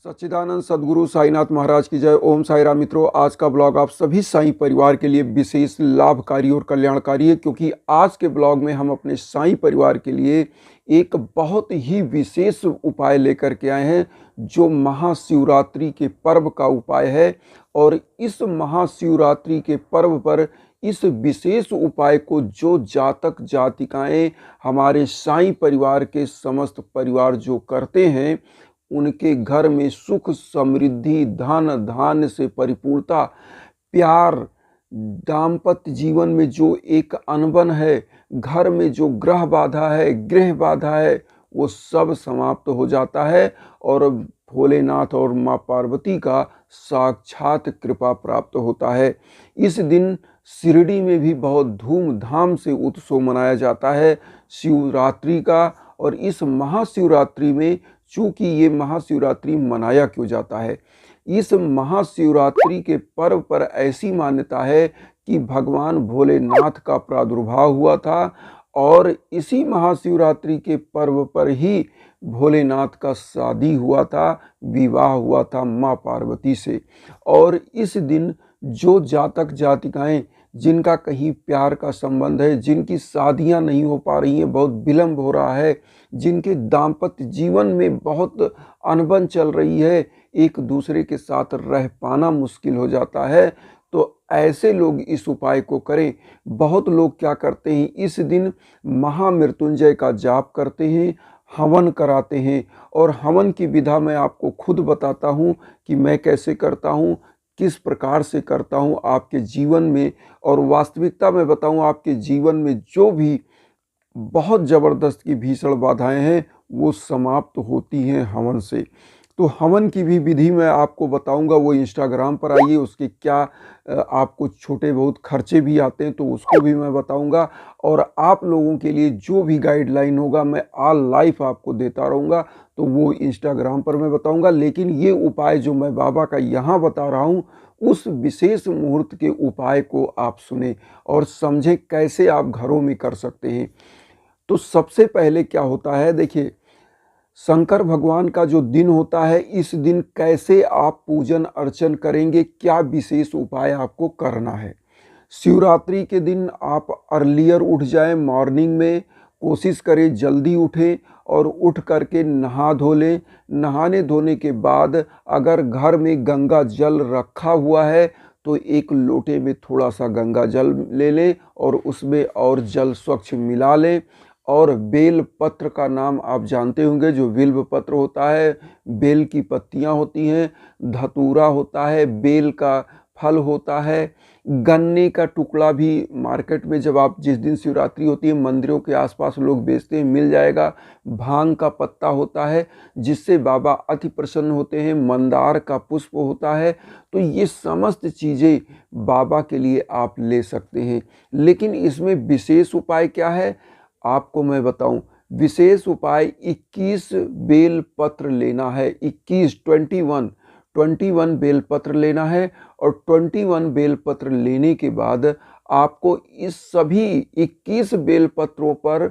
सच्चिदानंद सद्गुरु साईनाथ महाराज की जय। ओम साई राम। मित्रों, आज का ब्लॉग आप सभी साईं परिवार के लिए विशेष लाभकारी और कल्याणकारी है, क्योंकि आज के ब्लॉग में हम अपने साईं परिवार के लिए एक बहुत ही विशेष उपाय लेकर के आए हैं, जो महाशिवरात्रि के पर्व का उपाय है। और इस महाशिवरात्रि के पर्व पर इस विशेष उपाय को जो जातक जातिकाएं हमारे साईं परिवार के समस्त परिवार जो करते हैं, उनके घर में सुख समृद्धि धन धान्य से परिपूर्णता, प्यार, दाम्पत्य जीवन में जो एक अनबन है, घर में जो ग्रह बाधा है, गृह बाधा है, वो सब समाप्त हो जाता है और भोलेनाथ और माँ पार्वती का साक्षात कृपा प्राप्त होता है। इस दिन शिरडी में भी बहुत धूमधाम से उत्सव मनाया जाता है शिवरात्रि का। और इस महाशिवरात्रि में, चूंकि ये महाशिवरात्रि मनाया क्यों जाता है, इस महाशिवरात्रि के पर्व पर ऐसी मान्यता है कि भगवान भोलेनाथ का प्रादुर्भाव हुआ था और इसी महाशिवरात्रि के पर्व पर ही भोलेनाथ का शादी हुआ था, विवाह हुआ था माँ पार्वती से। और इस दिन जो जातक जातिकाएं जिनका कहीं प्यार का संबंध है, जिनकी शादियां नहीं हो पा रही हैं, बहुत विलंब हो रहा है, जिनके दाम्पत्य जीवन में बहुत अनबन चल रही है, एक दूसरे के साथ रह पाना मुश्किल हो जाता है, तो ऐसे लोग इस उपाय को करें। बहुत लोग क्या करते हैं, इस दिन महामृत्युंजय का जाप करते हैं, हवन कराते हैं। और हवन की विधा मैं आपको खुद बताता हूँ कि मैं कैसे करता हूँ, किस प्रकार से करता हूँ आपके जीवन में। और वास्तविकता में बताऊँ, आपके जीवन में जो भी बहुत ज़बरदस्त की भीषण बाधाएं हैं, वो समाप्त होती हैं हवन से। तो हवन की भी विधि मैं आपको बताऊंगा, वो इंस्टाग्राम पर आइए, उसके क्या आपको छोटे बहुत खर्चे भी आते हैं तो उसको भी मैं बताऊंगा। और आप लोगों के लिए जो भी गाइडलाइन होगा मैं ऑल लाइफ आपको देता रहूँगा, तो वो इंस्टाग्राम पर मैं बताऊंगा। लेकिन ये उपाय जो मैं बाबा का यहाँ बता रहा हूँ, उस विशेष मुहूर्त के उपाय को आप सुने और समझें कैसे आप घरों में कर सकते हैं। तो सबसे पहले क्या होता है, देखिए, शंकर भगवान का जो दिन होता है, इस दिन कैसे आप पूजन अर्चन करेंगे, क्या विशेष उपाय आपको करना है। शिवरात्रि के दिन आप अर्लियर उठ जाएं, मॉर्निंग में कोशिश करें जल्दी उठें और उठ करके नहा धो लें। नहाने धोने के बाद अगर घर में गंगा जल रखा हुआ है तो एक लोटे में थोड़ा सा गंगा जल ले लें और उसमें और जल स्वच्छ मिला लें। और बेल पत्र का नाम आप जानते होंगे, जो बिल्व पत्र होता है, बेल की पत्तियां होती हैं, धतूरा होता है, बेल का फल होता है, गन्ने का टुकड़ा भी मार्केट में जब आप जिस दिन शिवरात्रि होती है मंदिरों के आसपास लोग बेचते हैं, मिल जाएगा। भांग का पत्ता होता है जिससे बाबा अति प्रसन्न होते हैं, मंदार का पुष्प होता है। तो ये समस्त चीज़ें बाबा के लिए आप ले सकते हैं। लेकिन इसमें विशेष उपाय क्या है आपको मैं बताऊं। विशेष उपाय 21 बेल पत्र लेना है। 21 बेल पत्र लेना है। और 21 बेल पत्र लेने के बाद आपको इस सभी 21 बेल पत्रों पर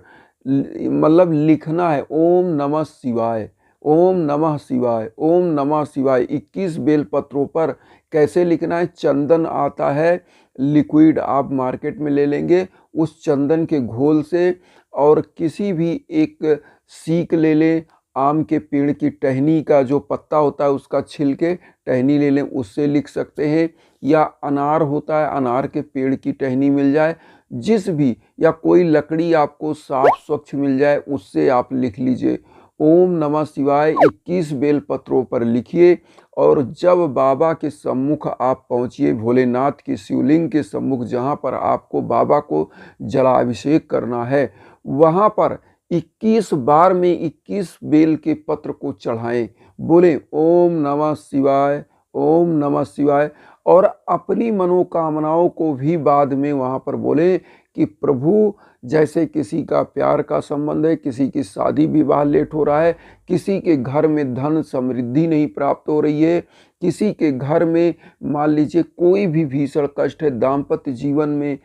मतलब लिखना है ओम नमः शिवाय, ओम नमः शिवाय, ओम नमः शिवाय। 21 बेल पत्रों पर कैसे लिखना है, चंदन आता है लिक्विड, आप मार्केट में ले लेंगे, उस चंदन के घोल से और किसी भी एक सीक ले लें, आम के पेड़ की टहनी का जो पत्ता होता है उसका छिलके टहनी ले लें, उससे लिख सकते हैं। या अनार होता है, अनार के पेड़ की टहनी मिल जाए, जिस भी, या कोई लकड़ी आपको साफ स्वच्छ मिल जाए, उससे आप लिख लीजिए। ओम नमः शिवाय 21 बेल पत्रों पर लिखिए। और जब बाबा के सम्मुख आप पहुँचिए, भोलेनाथ के शिवलिंग के सम्मुख, जहाँ पर आपको बाबा को जलाभिषेक करना है, वहाँ पर 21 बार में 21 बेल के पत्र को चढ़ाएं। बोले ओम नमः शिवाय, ओम नमः शिवाय। और अपनी मनोकामनाओं को भी बाद में वहाँ पर बोले कि प्रभु, जैसे किसी का प्यार का संबंध है, किसी की शादी विवाह लेट हो रहा है, किसी के घर में धन समृद्धि नहीं प्राप्त हो रही है, किसी के घर में मान लीजिए कोई भी भीषण कष्ट है, दाम्पत्य जीवन में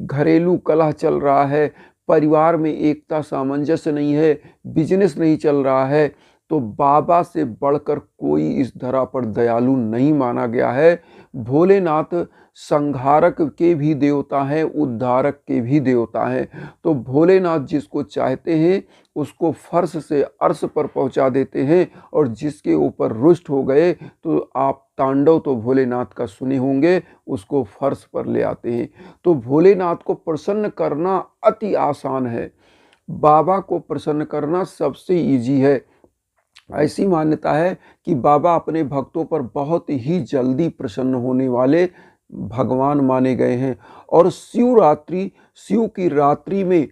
घरेलू कलह चल रहा है, परिवार में एकता सामंजस्य नहीं है, बिजनेस नहीं चल रहा है, तो बाबा से बढ़कर कोई इस धरा पर दयालु नहीं माना गया है। भोलेनाथ संहारक के भी देवता हैं, उद्धारक के भी देवता हैं। तो भोलेनाथ जिसको चाहते हैं उसको फर्श से अर्श पर पहुंचा देते हैं, और जिसके ऊपर रुष्ट हो गए तो आप तांडव तो भोलेनाथ का सुने होंगे, उसको फर्श पर ले आते हैं। तो भोलेनाथ को प्रसन्न करना अति आसान है, बाबा को प्रसन्न करना सबसे इजी है। ऐसी मान्यता है कि बाबा अपने भक्तों पर बहुत ही जल्दी प्रसन्न होने वाले भगवान माने गए हैं। और शिवरात्रि, शिव की रात्रि में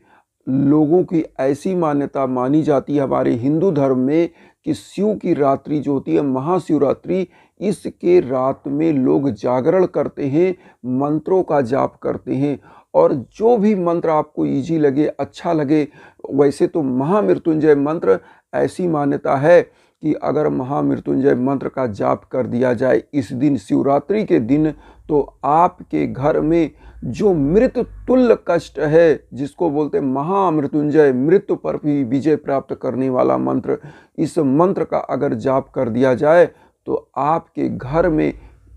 लोगों की ऐसी मान्यता मानी जाती है हमारे हिंदू धर्म में कि शिव की रात्रि जो होती है महाशिवरात्रि, इसके रात में लोग जागरण करते हैं, मंत्रों का जाप करते हैं। और जो भी मंत्र आपको इजी लगे, अच्छा लगे, वैसे तो महामृत्युंजय मंत्र, ऐसी मान्यता है कि अगर महामृत्युंजय मंत्र का जाप कर दिया जाए इस दिन शिवरात्रि के दिन, तो आपके घर में जो मृत्यु तुल्य कष्ट है, जिसको बोलते हैं महामृत्युंजय, मृत्यु पर भी विजय प्राप्त करने वाला मंत्र, इस मंत्र का अगर जाप कर दिया जाए तो आपके घर में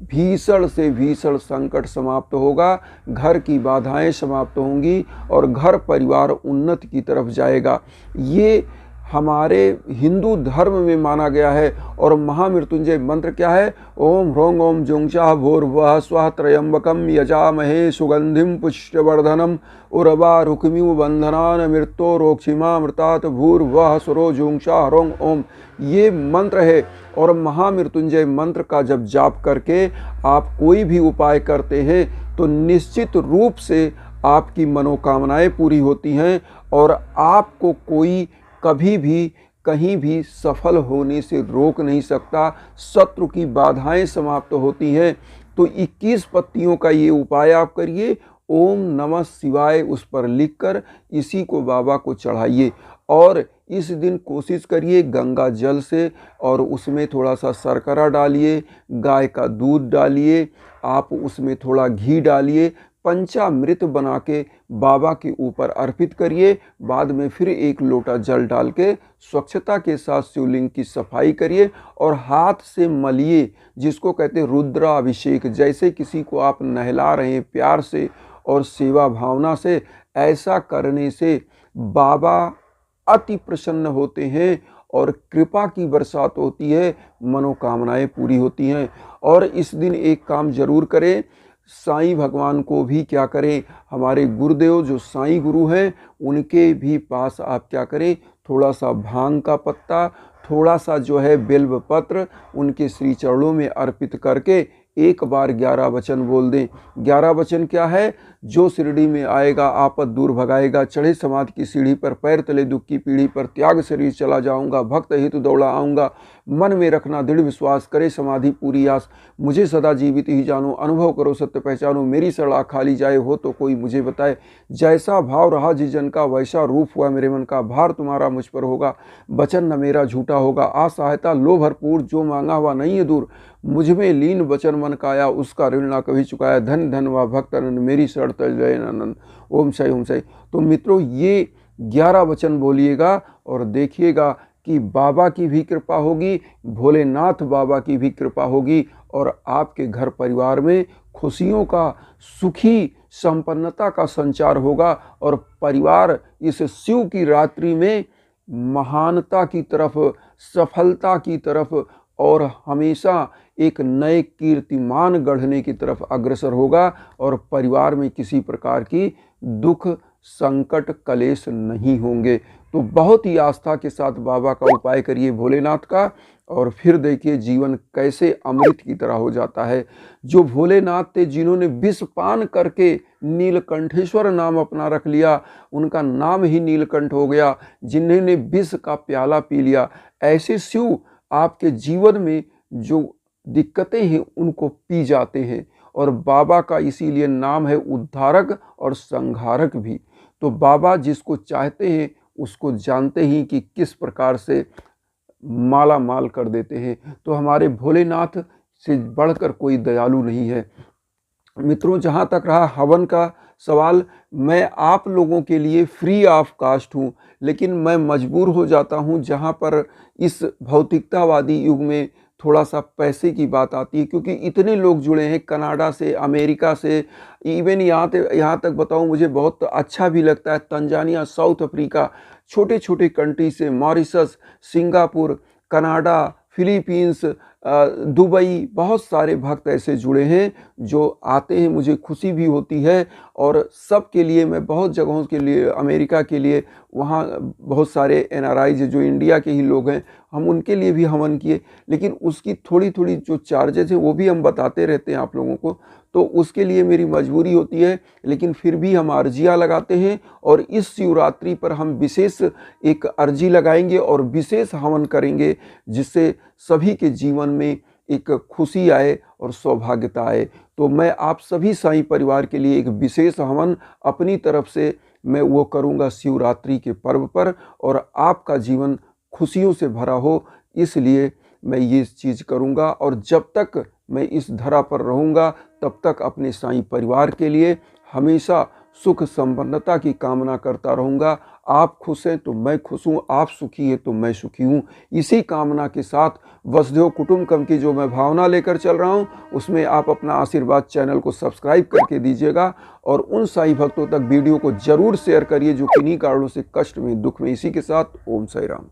भीषण से भीषण संकट समाप्त होगा, घर की बाधाएं समाप्त होंगी और घर परिवार उन्नति की तरफ जाएगा। ये हमारे हिंदू धर्म में माना गया है। और महामृत्युंजय मंत्र क्या है? ओम ह्रौं ओम जुंक्षा भूर्भुवः स्वः त्र्यंबकम यजामहे सुगंधिम पुष्टवर्धनम उर्वारुकमिव बंधनान् मृत्योर्मोक्षीमामृतात् भूर्भुवः स्वरो जुंक्षा ह्रौं ओम, ये मंत्र है। और महामृत्युंजय मंत्र का जब जाप करके आप कोई भी उपाय करते हैं तो निश्चित रूप से आपकी मनोकामनाएं पूरी होती हैं और आपको कोई कभी भी कहीं भी सफल होने से रोक नहीं सकता। शत्रु की बाधाएं समाप्त होती हैं। तो 21 पत्तियों का ये उपाय आप करिए, ओम नमः शिवाय उस पर लिखकर इसी को बाबा को चढ़ाइए। और इस दिन कोशिश करिए गंगा जल से, और उसमें थोड़ा सा शर्करा डालिए, गाय का दूध डालिए, आप उसमें थोड़ा घी डालिए, पंचामृत बना के बाबा के ऊपर अर्पित करिए। बाद में फिर एक लोटा जल डाल के स्वच्छता के साथ शिवलिंग की सफाई करिए और हाथ से मलिए, जिसको कहते हैं रुद्राभिषेक। जैसे किसी को आप नहला रहे हैं प्यार से और सेवा भावना से, ऐसा करने से बाबा अति प्रसन्न होते हैं और कृपा की बरसात होती है, मनोकामनाएं पूरी होती हैं। और इस दिन एक काम जरूर करें, साईं भगवान को भी क्या करें, हमारे गुरुदेव जो साईं गुरु हैं उनके भी पास आप क्या करें, थोड़ा सा भांग का पत्ता, थोड़ा सा जो है बेल्व पत्र उनके श्री चरणों में अर्पित करके एक बार 11 वचन बोल दें। 11 वचन क्या है? जो शिरडी में आएगा आपद दूर भगाएगा, चढ़े समाधि की सीढ़ी पर, पैर तले दुख की पीढ़ी पर, त्याग शरीर चला जाऊंगा, भक्त हेतु दौड़ा आऊँगा, मन में रखना दृढ़ विश्वास, करे समाधि पूरी आस, मुझे सदा जीवित ही जानो, अनुभव करो सत्य पहचानो, मेरी सड़ा खाली जाए हो तो कोई मुझे बताए, जैसा भाव रहा जिस जन का वैसा रूप हुआ मेरे मन का, भार तुम्हारा मुझ पर होगा, वचन न मेरा झूठा होगा, असहायता लो भरपूर, जो मांगा हुआ नहीं है दूर, मुझ में लीन वचन मन का आया, उसका ऋण ना कभी चुकाया, धन धन व भक्त आनंद, मेरी शरण तज जय आनंद, ओम साई ओम साई। तो मित्रों ये 11 वचन बोलिएगा और देखिएगा कि बाबा की भी कृपा होगी, भोलेनाथ बाबा की भी कृपा होगी और आपके घर परिवार में खुशियों का, सुखी संपन्नता का संचार होगा और परिवार इस शिव की रात्रि में महानता की तरफ, सफलता की तरफ और हमेशा एक नए कीर्तिमान गढ़ने की तरफ अग्रसर होगा और परिवार में किसी प्रकार की दुख, संकट, कलेश नहीं होंगे। तो बहुत ही आस्था के साथ बाबा का उपाय करिए भोलेनाथ का, और फिर देखिए जीवन कैसे अमृत की तरह हो जाता है। जो भोलेनाथ थे, जिन्होंने विष पान करके नीलकंठेश्वर नाम अपना रख लिया, उनका नाम ही नीलकंठ हो गया। जिन्होंने विष का प्याला पी लिया, ऐसे शिव आपके जीवन में जो दिक्कतें हैं उनको पी जाते हैं। और बाबा का इसीलिए नाम है उद्धारक और संहारक भी। तो बाबा जिसको चाहते हैं उसको जानते ही कि किस प्रकार से माला माल कर देते हैं। तो हमारे भोलेनाथ से बढ़कर कोई दयालु नहीं है। मित्रों, जहाँ तक रहा हवन का सवाल, मैं आप लोगों के लिए फ्री ऑफ कास्ट हूँ, लेकिन मैं मजबूर हो जाता हूँ जहाँ पर इस भौतिकतावादी युग में थोड़ा सा पैसे की बात आती है, क्योंकि इतने लोग जुड़े हैं कनाडा से, अमेरिका से, इवन यहाँ तक बताऊँ, मुझे बहुत अच्छा भी लगता है, तंजानिया, साउथ अफ्रीका, छोटे छोटे कंट्री से, Mauritius, Singapore, Canada, Philippines, Dubai, बहुत सारे भक्त ऐसे जुड़े हैं जो आते हैं, मुझे खुशी भी होती है। और सब के लिए मैं बहुत जगहों के लिए, अमेरिका के लिए, वहाँ बहुत सारे एनआरआई जो इंडिया के ही लोग हैं, हम उनके लिए भी हवन किए, लेकिन उसकी थोड़ी थोड़ी जो चार्जेज है वो भी हम बताते रहते हैं आप लोगों को, तो उसके लिए मेरी मजबूरी होती है, लेकिन फिर भी हम अर्जियाँ लगाते हैं। और इस शिवरात्रि पर हम विशेष एक अर्जी लगाएंगे और विशेष हवन करेंगे, जिससे सभी के जीवन में एक खुशी आए और सौभाग्यता आए। तो मैं आप सभी साईं परिवार के लिए एक विशेष हवन अपनी तरफ से मैं वो करूँगा शिवरात्रि के पर्व पर, और आपका जीवन खुशियों से भरा हो, इसलिए मैं ये चीज़ करूँगा। और जब तक मैं इस धरा पर रहूँगा तब तक अपने साईं परिवार के लिए हमेशा सुख संपन्नता की कामना करता रहूँगा। आप खुश हैं तो मैं खुश हूँ, आप सुखी हैं तो मैं सुखी हूँ। इसी कामना के साथ वसुधैव कुटुंबकम की जो मैं भावना लेकर चल रहा हूँ, उसमें आप अपना आशीर्वाद चैनल को सब्सक्राइब करके दीजिएगा, और उन साईं भक्तों तक वीडियो को जरूर शेयर करिए जो किन्हीं कारणों से कष्ट में, दुख में। इसी के साथ ओम साई राम।